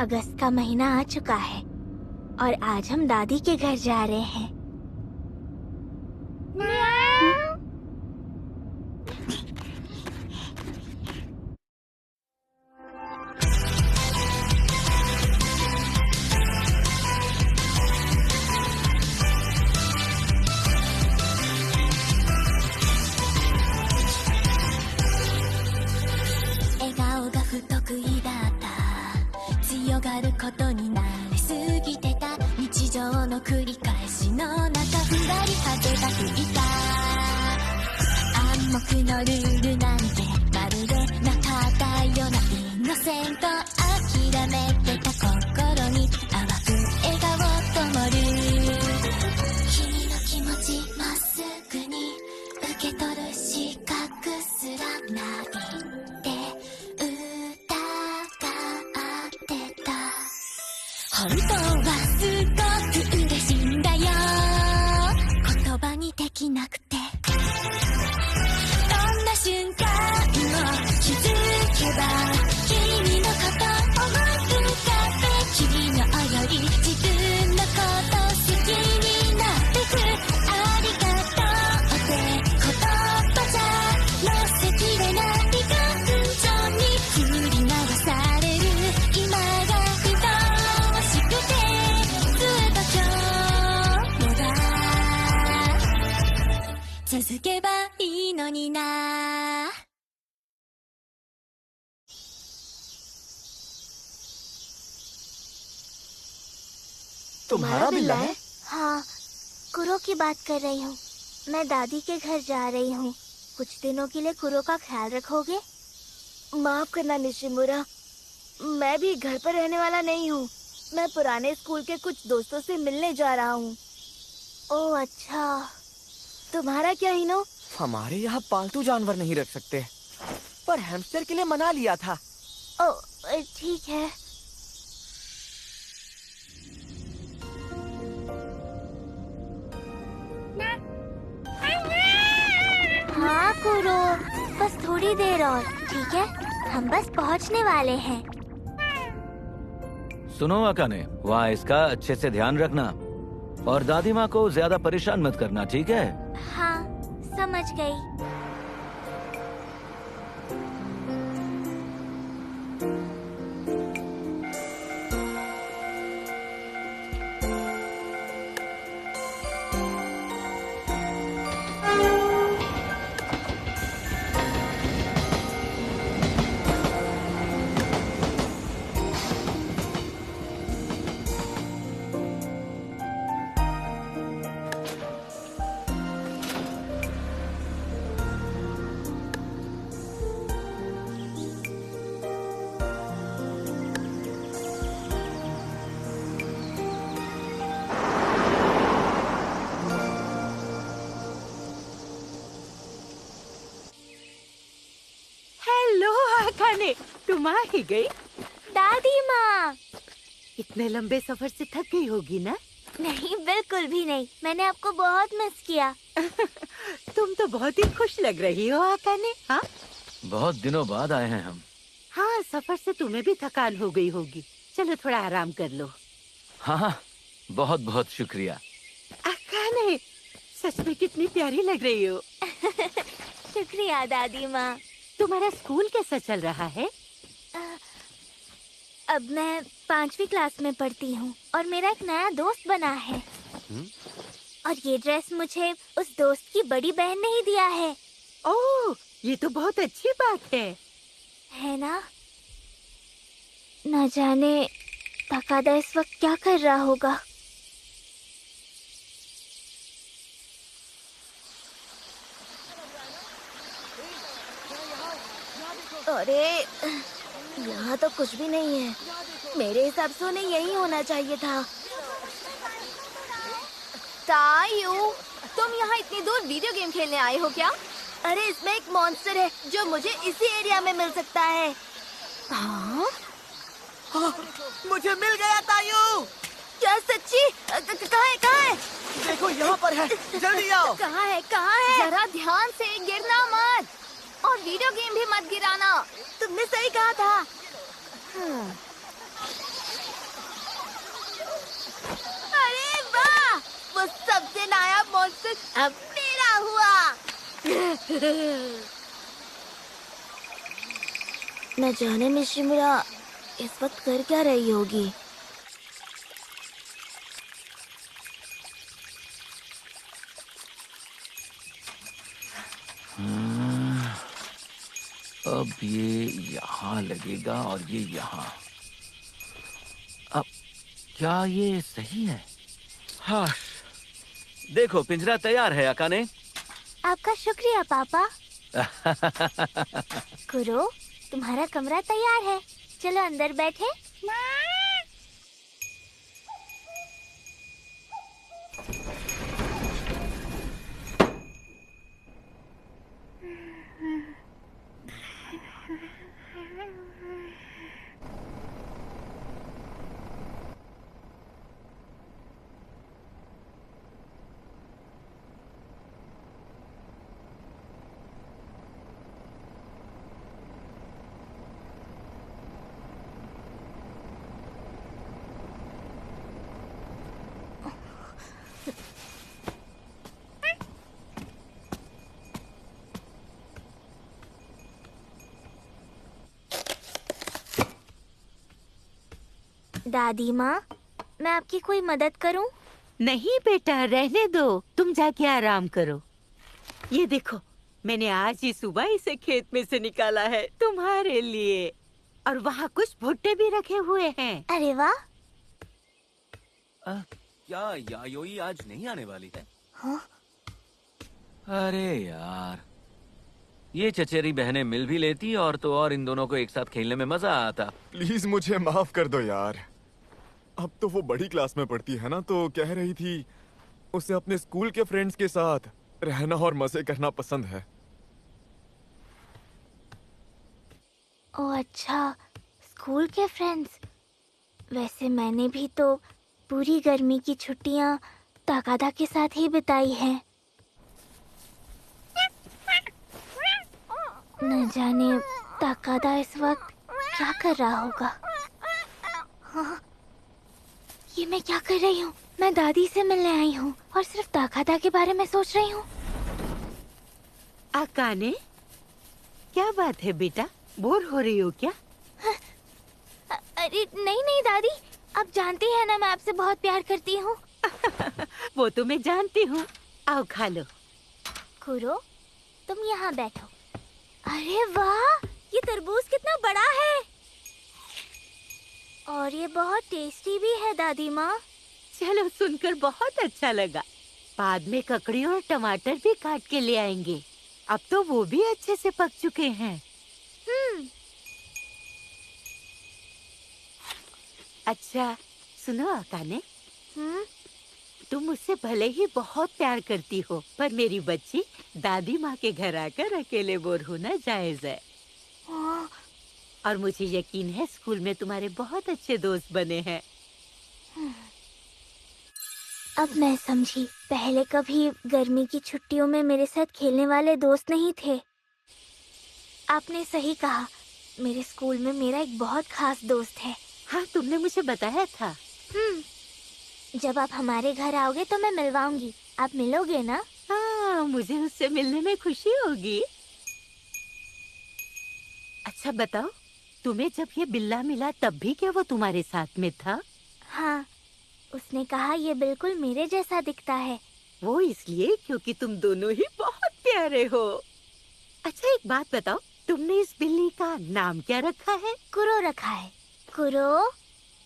अगस्त का महीना आ चुका है और आज हम दादी के घर जा रहे हैं। तुम्हारा बिल्ला है? हाँ, कुरो की बात कर रही हूँ। मैं दादी के घर जा रही हूँ। कुछ दिनों के लिए कुरो का ख्याल रखोगे? माफ करना निशिमुरा, मैं भी घर पर रहने वाला नहीं हूँ। मैं पुराने स्कूल के कुछ दोस्तों से मिलने जा रहा हूँ। ओह अच्छा। तुम्हारा क्या हिनो? हमारे यहाँ पालतू जानवर नहीं रख सकते, पर हैमस्टर के लिए मना लिया था। ओह ठीक है। हाँ कुरो, बस थोड़ी देर और, ठीक है? हम बस पहुँचने वाले हैं। सुनो अकाने, वहाँ इसका अच्छे से ध्यान रखना और दादी माँ को ज्यादा परेशान मत करना, ठीक है? हाँ, समझ गई। तुम आ ही गई? दादी माँ। इतने लंबे सफर से थक गई होगी ना? नहीं, बिल्कुल भी नहीं। मैंने आपको बहुत मिस किया। तुम तो बहुत ही खुश लग रही हो आकाने। हाँ, बहुत दिनों बाद आए हैं हम। हाँ, सफर से तुम्हें भी थकान हो गई होगी। चलो थोड़ा आराम कर लो। हाँ, बहुत बहुत शुक्रिया। आकाने, सच में कितनी प्यारी लग रही हो। शुक्रिया दादी माँ। तुम्हारा स्कूल कैसा चल रहा है? अब मैं 5वीं क्लास में पढ़ती हूँ और मेरा एक नया दोस्त बना है। और ये ड्रेस मुझे उस दोस्त की बड़ी बहन ने ही दिया है। ओह, ये तो बहुत अच्छी बात है ना? न जाने तकादा इस वक्त क्या कर रहा होगा। अरे, यहाँ तो कुछ भी नहीं है। मेरे हिसाब से उन्हें यही होना चाहिए था। तायू, तुम यहाँ इतनी दूर वीडियो गेम खेलने आए हो क्या? अरे, इसमें एक मॉन्स्टर है जो मुझे इसी एरिया में मिल सकता है। हाँ? मुझे मिल गया तायू। क्या सच्ची? कहाँ है? देखो यहाँ पर है, जल्दी आओ। कहाँ है? जरा ध्यान से, गिरना मत और वीडियो गेम भी मत गिराना। तुमने सही कहा था। अरे वाह, वो सबसे नायाब मॉन्स्टर अब मेरा हुआ। न जाने निशिमुरा इस वक्त कर क्या रही होगी। अब ये यहाँ लगेगा और ये यहाँ। अब क्या ये सही है? हाँ, देखो पिंजरा तैयार है अकाने। आपका शुक्रिया पापा। कुरो, तुम्हारा कमरा तैयार है, चलो अंदर बैठे। दादी माँ, मैं आपकी कोई मदद करूं? नहीं बेटा, रहने दो, तुम जाके आराम करो। ये देखो, मैंने आज ही सुबह इसे खेत में से निकाला है तुम्हारे लिए। और वहाँ कुछ भुट्टे भी रखे हुए हैं। अरे वाह। क्या यायोई आज नहीं आने वाली है? हाँ? अरे यार, ये चचेरी बहनें मिल भी लेती और तो और इन दोनों को एक साथ खेलने में मजा आता। प्लीज मुझे माफ कर दो यार। अब तो वो बड़ी क्लास में पढ़ती है ना, तो कह रही थी उसे अपने स्कूल के फ्रेंड्स के साथ रहना और मजे करना पसंद है। ओह अच्छा, स्कूल के फ्रेंड्स। वैसे मैंने भी तो पूरी गर्मी की छुट्टियां ताकादा के साथ ही बिताई हैं। न जाने ताकादा इस वक्त क्या कर रहा होगा। हाँ, ये मैं क्या कर रही हूँ? मैं दादी से मिलने आई हूँ और सिर्फ ताकादा के बारे में सोच रही हूँ। आकाने, क्या बात है बेटा, बोर हो रही हो क्या? अरे नहीं नहीं दादी, आप जानती हैं ना मैं आपसे बहुत प्यार करती हूँ। वो तो मैं जानती हूँ। आओ खा लो। कुरो, तुम यहाँ बैठो। अरे वाह, ये तरबूज कितना बड़ा है और ये बहुत टेस्टी भी है दादी माँ। चलो, सुनकर बहुत अच्छा लगा। बाद में ककड़ी और टमाटर भी काट के ले आएंगे। अब तो वो भी अच्छे से पक चुके हैं। अच्छा सुनो आकाने, तुम मुझसे भले ही बहुत प्यार करती हो, पर मेरी बच्ची, दादी माँ के घर आकर अकेले बोर होना जायज है। और मुझे यकीन है स्कूल में तुम्हारे बहुत अच्छे दोस्त बने हैं। अब मैं समझी, पहले कभी गर्मी की छुट्टियों में मेरे साथ खेलने वाले दोस्त नहीं थे। आपने सही कहा, मेरे स्कूल में मेरा एक बहुत खास दोस्त है। हाँ, तुमने मुझे बताया था। जब आप हमारे घर आओगे तो मैं मिलवाऊंगी। आप मिलोगे ना? हाँ, मुझे उससे मिलने में खुशी होगी। अच्छा बताओ, तुम्हें जब ये बिल्ला मिला तब भी क्या वो तुम्हारे साथ में था? हाँ, उसने कहा ये बिल्कुल मेरे जैसा दिखता है। वो इसलिए क्योंकि तुम दोनों ही बहुत प्यारे हो। अच्छा एक बात बताओ, तुमने इस बिल्ली का नाम क्या रखा है? कुरो रखा है। कुरो,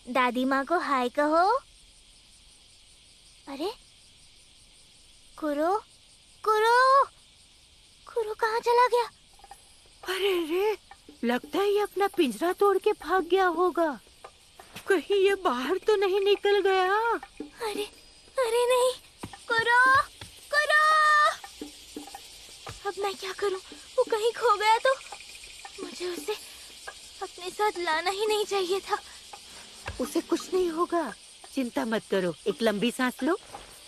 दादी माँ को हाय कहो। अरे कुरो, कुरो, कुरो कहाँ चला गया? अरे रे, लगता है ये अपना पिंजरा तोड़ के भाग गया होगा। कहीं ये बाहर तो नहीं निकल गया? अरे अरे नहीं, कुरो, कुरो। अब मैं क्या करूं? वो कहीं खो गया तो मुझे उसे अपने साथ लाना ही नहीं चाहिए था। उसे कुछ नहीं होगा, चिंता मत करो। एक लंबी सांस लो।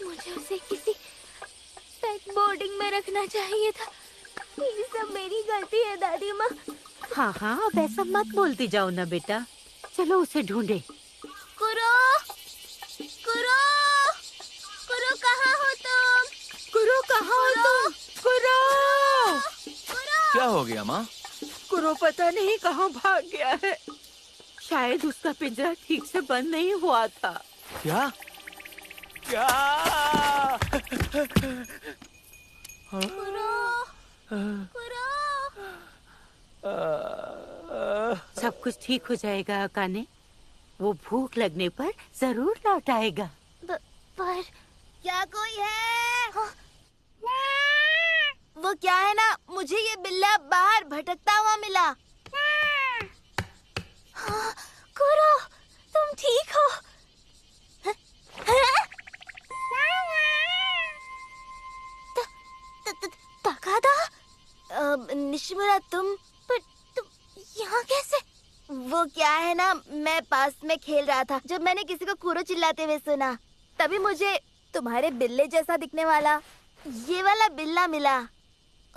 मुझे उसे किसी पेट बोर्डिंग में रखना चाहिए था। ये सब मेरी गलती है दादी माँ। हाँ हाँ, अब ऐसा मत बोलती जाओ ना बेटा। चलो उसे ढूंढे। कुरो, कुरो। हो गया माँ? कुरो पता नहीं कहाँ भाग गया है। शायद उसका पिंजरा ठीक से बंद नहीं हुआ था। क्या? क्या? सब कुछ ठीक हो जाएगा अकाने। वो भूख लगने पर जरूर लौट आएगा। पर क्या कोई है? वो क्या है ना, मुझे ये बिल्ला बाहर भटकता हुआ मिला। हाँ, कुरो, तुम ठीक हो? ताकादा? निशिमुरा तुम यहाँ कैसे? वो क्या है ना, मैं पास में खेल रहा था जब मैंने किसी को कुरो चिल्लाते हुए सुना। तभी मुझे तुम्हारे बिल्ले जैसा दिखने वाला ये वाला बिल्ला मिला।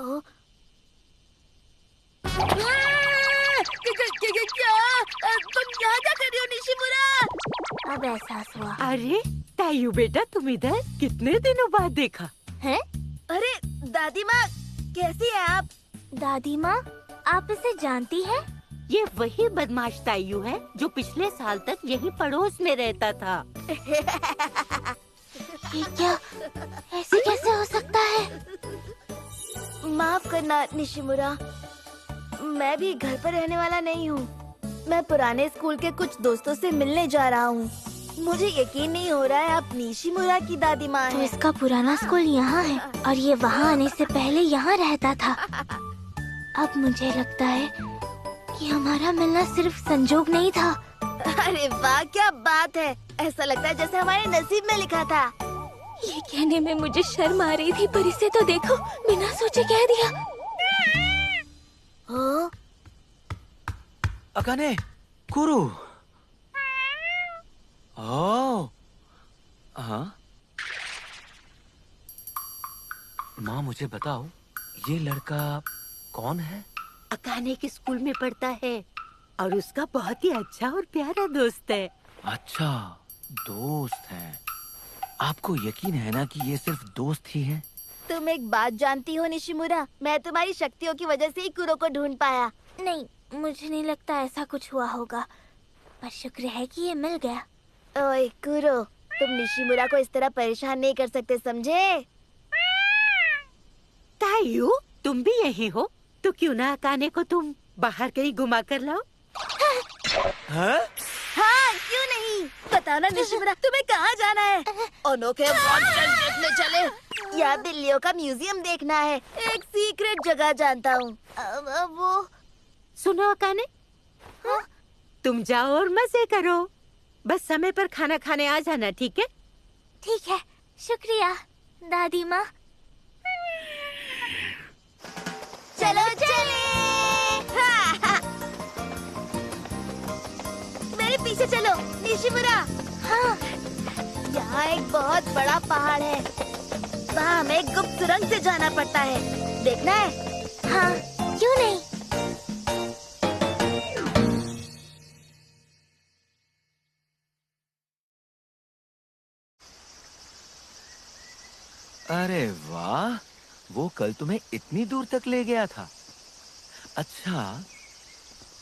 ओ क्या तुम यहाँ क्या कर रही हो निशिमुरा? अब एहसास हुआ। अरे तायू बेटा, तुम इधर कितने दिनों बाद देखा हैं? अरे दादी माँ, कैसी है आप? दादी माँ, आप इसे जानती हैं? ये वही बदमाश तायू है जो पिछले साल तक यही पड़ोस में रहता था। ये क्या? ऐसे कैसे हो सकता है? माफ करना निशिमुरा, मैं भी घर पर रहने वाला नहीं हूँ। मैं पुराने स्कूल के कुछ दोस्तों से मिलने जा रहा हूँ। मुझे यकीन नहीं हो रहा है आप निशिमुरा की दादी माँ तो हैं। इसका पुराना स्कूल यहाँ है और ये वहाँ आने से पहले यहाँ रहता था। अब मुझे लगता है कि हमारा मिलना सिर्फ संजोग नहीं था। अरे वाह, क्या बात है। ऐसा लगता है जैसे हमारे नसीब में लिखा था। ये कहने में मुझे शर्म आ रही थी, पर इसे तो देखो, बिना सोचे कह दिया। ओ, अकाने, कुरू। ओह, हाँ। माँ मुझे बताओ, ये लड़का कौन है? अकाने के स्कूल में पढ़ता है और उसका बहुत ही अच्छा और प्यारा दोस्त है। अच्छा, दोस्त है। आपको यकीन है ना कि ये सिर्फ दोस्त ही हैं? तुम एक बात जानती हो निशिमुरा, मैं तुम्हारी शक्तियों की वजह से ही कुरो को ढूंढ पाया। नहीं, मुझे नहीं लगता ऐसा कुछ हुआ होगा, पर शुक्र है कि ये मिल गया। ओए कुरो, तुम निशिमुरा को इस तरह परेशान नहीं कर सकते, समझे? तायू, तुम भी यही हो तो क्यों ना अकाने को तुम बाहर कहीं घुमा कर लाओ? हाँ? हाँ, क्यों नहीं। बताओ ना निशिमुरा, तुम्हें कहाँ जाना है? अनोखे मॉन्स्टर देखने चले या बिल्लियों का म्यूजियम देखना है? एक सीक्रेट जगह जानता हूँ। वो सुनो अकाने, हाँ? तुम जाओ और मजे करो। बस समय पर खाना खाने आ जाना, ठीक है? ठीक है, शुक्रिया दादी माँ। चलो चले। मेरे पीछे चलो निशिमुरा। हाँ, यहाँ एक बहुत बड़ा पहाड़ है, वहाँ हमें गुप्त सुरंग से जाना पड़ता है। देखना है? हाँ, क्यों नहीं। अरे वाह, वो कल तुम्हें इतनी दूर तक ले गया था। अच्छा,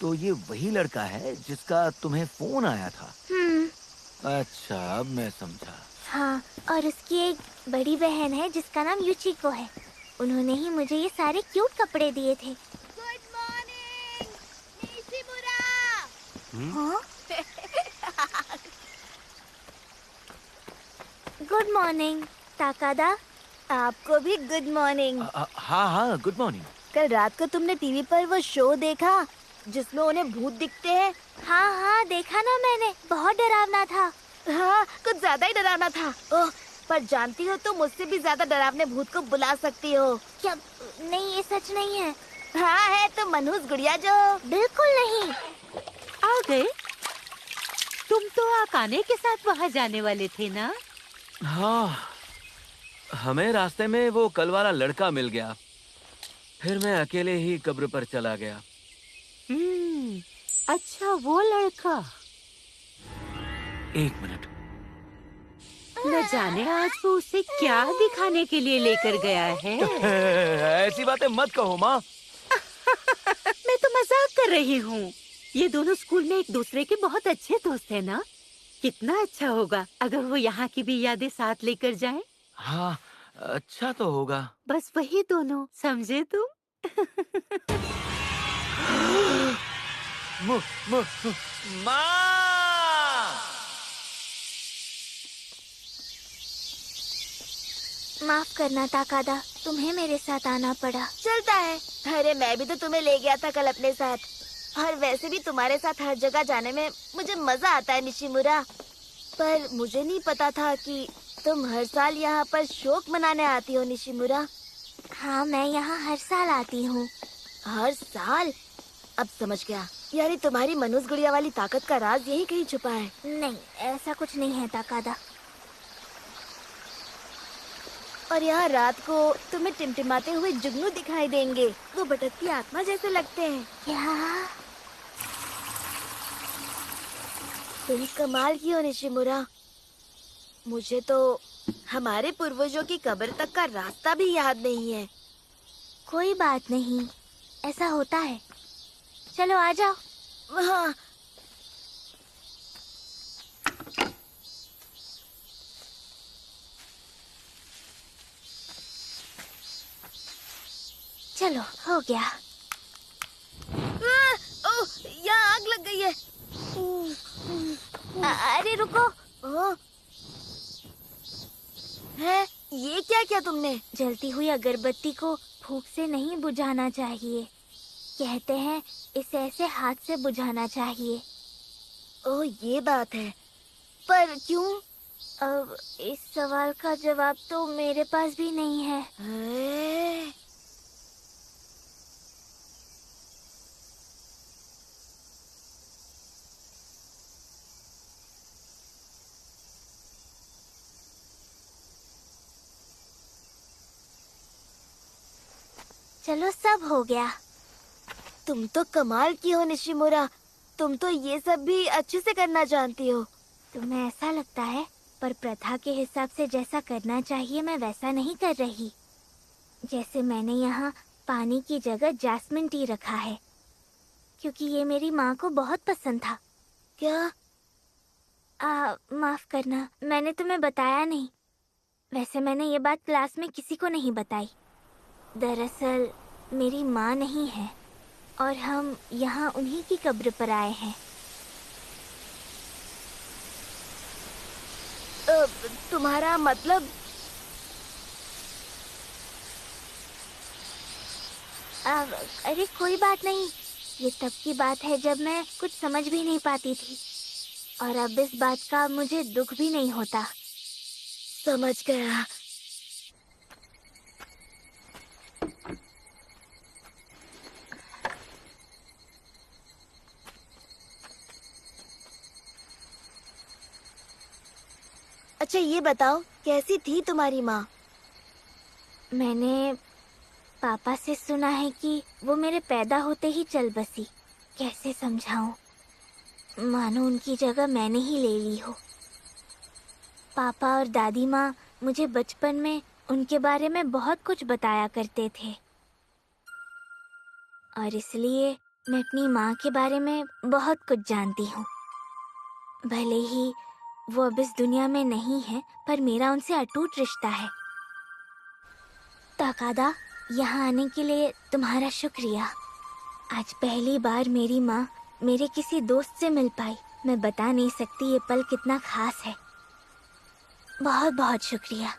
तो ये वही लड़का है जिसका तुम्हें फोन आया था? अच्छा, अब मैं समझा। हाँ, और उसकी एक बड़ी बहन है जिसका नाम युचिको है। उन्होंने ही मुझे ये सारे क्यूट कपड़े दिए थे। Good morning Nishimura. हाँ? Good morning Takada. आपको भी गुड मॉर्निंग। हाँ हाँ, गुड मॉर्निंग। कल रात को तुमने टीवी पर वो शो देखा जिसमें उन्हें भूत दिखते हैं? हाँ हाँ, देखा ना मैंने, बहुत डरावना था। हाँ, कुछ ज्यादा ही डरावना था। ओह, पर जानती हो तुम मुझसे भी ज्यादा डरावने भूत को बुला सकती हो। क्या? नहीं, ये सच नहीं है। हाँ है तो मनहूस गुड़िया जो। बिल्कुल नहीं। आ गए? तुम तो अकाने के साथ वहाँ जाने वाले थे ना? हाँ, हमें रास्ते में वो कल वाला लड़का मिल गया। फिर मैं अकेले ही कब्र पर चला गया। अच्छा, वो लड़का। एक मिनट। न जाने आज वो उसे क्या दिखाने के लिए लेकर गया है। ऐसी बातें मत कहो माँ। कर रही हूँ? ये दोनों स्कूल में एक दूसरे के बहुत अच्छे दोस्त हैं ना? कितना अच्छा होगा अगर वो यहाँ की भी यादें साथ लेकर जाएं। हाँ, अच्छा तो होगा। बस वही दोनों, समझे तुम? मु, मु, माँ! माफ करना ताकादा, तुम्हें मेरे साथ आना पड़ा। चलता है। अरे मैं भी तो तुम्हें ले गया था कल अपने साथ। और वैसे भी तुम्हारे साथ हर जगह जाने में मुझे मजा आता है निशिमुरा। पर मुझे नहीं पता था कि तुम हर साल यहाँ पर शोक मनाने आती हो निशिमुरा। हाँ, मैं यहाँ हर साल आती हूँ। हर साल? अब समझ गया। यानी तुम्हारी मनुष्य गुड़िया वाली ताकत का राज यही कहीं छुपा है। नहीं, ऐसा कुछ नहीं है ताकादा। और यहाँ रात को तुम्हें टिमटिमाते हुए जुगनू दिखाई देंगे। वो भटकती आत्मा जैसे लगते हैं। क्या? तुम कमाल की हो निशिमुरा। मुझे तो हमारे पूर्वजों की कब्र तक का रास्ता भी याद नहीं है। कोई बात नहीं, ऐसा होता है। चलो आ जाओ। हाँ। चलो, हो गया। ओह, यहाँ आग लग गई है। अरे रुको। ओह, है ये क्या किया तुमने? जलती हुई अगरबत्ती को फूंक से नहीं बुझाना चाहिए। कहते हैं इसे ऐसे हाथ से बुझाना चाहिए। ओह, ये बात है। पर क्यों? अब इस सवाल का जवाब तो मेरे पास भी नहीं है। है? चलो, सब हो गया। तुम तो कमाल की हो निशिमुरा। तुम तो ये सब भी अच्छे से करना जानती हो। तुम्हें ऐसा लगता है, पर प्रथा के हिसाब से जैसा करना चाहिए मैं वैसा नहीं कर रही। जैसे मैंने यहाँ पानी की जगह जैस्मिन टी रखा है, क्योंकि ये मेरी माँ को बहुत पसंद था। क्या? माफ करना, मैंने तुम्हें बताया नहीं। वैसे मैंने ये बात क्लास में किसी को नहीं बताई। दरअसल मेरी माँ नहीं है और हम यहाँ उन्हीं की कब्र पर आए हैं। तुम्हारा मतलब? अरे कोई बात नहीं। ये तब की बात है जब मैं कुछ समझ भी नहीं पाती थी, और अब इस बात का मुझे दुख भी नहीं होता। समझ गया। अच्छा ये बताओ, कैसी थी तुम्हारी माँ? मैंने पापा से सुना है कि वो मेरे पैदा होते ही चल बसी। कैसे समझाऊं? मानो उनकी जगह मैंने ही ले ली हो। पापा और दादी माँ मुझे बचपन में उनके बारे में बहुत कुछ बताया करते थे, और इसलिए मैं अपनी माँ के बारे में बहुत कुछ जानती हूँ। भले ही वो अब इस दुनिया में नहीं है, पर मेरा उनसे अटूट रिश्ता है। ताकादा, यहाँ आने के लिए तुम्हारा शुक्रिया। आज पहली बार मेरी माँ मेरे किसी दोस्त से मिल पाई। मैं बता नहीं सकती ये पल कितना खास है। बहुत बहुत शुक्रिया।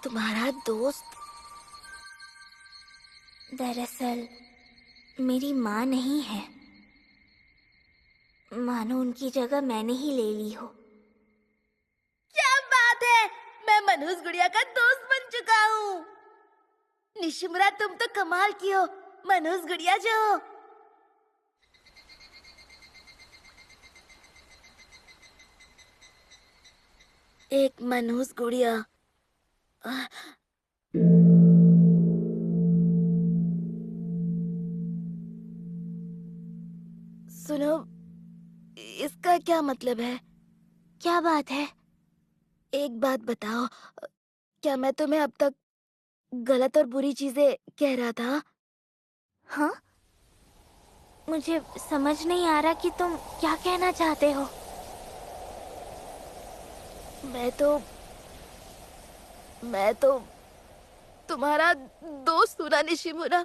तुम्हारा दोस्त? दरअसल मेरी माँ नहीं है। मानो उनकी जगह मैंने ही ले ली हो। क्या बात है! मैं मनहूस गुड़िया का दोस्त बन चुका हूँ। निशिमुरा, तुम तो कमाल की हो। मनहूस गुड़िया जो हो। एक मनहूस गुड़िया। सुनो, इसका क्या मतलब है? क्या बात है? एक बात बताओ, क्या मैं तुम्हें अब तक गलत और बुरी चीजें कह रहा था? हाँ? मुझे समझ नहीं आ रहा कि तुम क्या कहना चाहते हो। मैं तो तुम्हारा दोस्त हूँ ना निशिमुरा।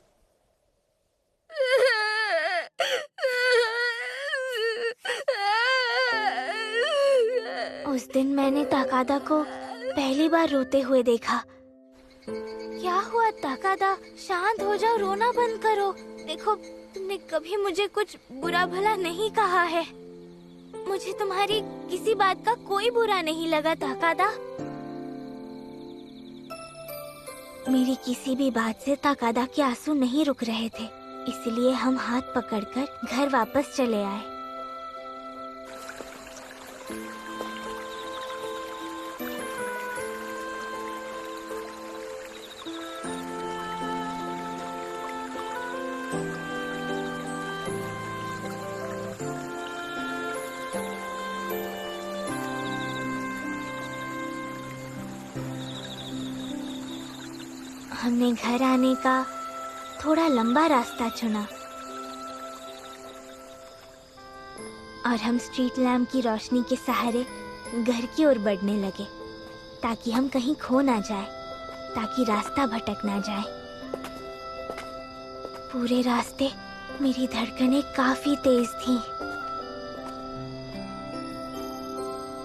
उस दिन मैंने ताकादा को पहली बार रोते हुए देखा। क्या हुआ ताकादा? शांत हो जाओ, रोना बंद करो। देखो, तुमने कभी मुझे कुछ बुरा भला नहीं कहा है। मुझे तुम्हारी किसी बात का कोई बुरा नहीं लगा ताकादा। मेरी किसी भी बात से ताकादा के आंसू नहीं रुक रहे थे, इसलिए हम हाथ पकड़कर घर वापस चले आए। हमने घर आने का थोड़ा लंबा रास्ता चुना और हम स्ट्रीट लैम्प की रोशनी के सहारे घर की ओर बढ़ने लगे, ताकि हम कहीं खो ना जाए, ताकि रास्ता भटक ना जाए। पूरे रास्ते मेरी धड़कनें काफी तेज थीं।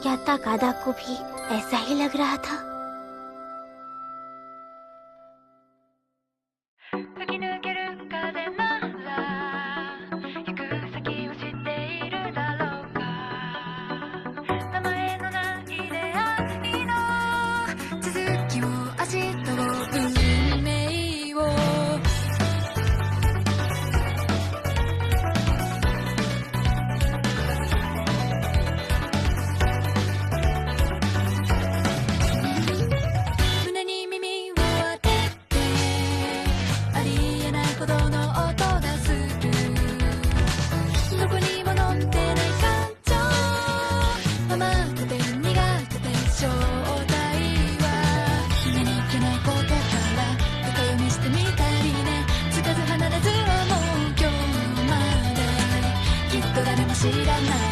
क्या ताकादा को भी ऐसा ही लग रहा था?知らない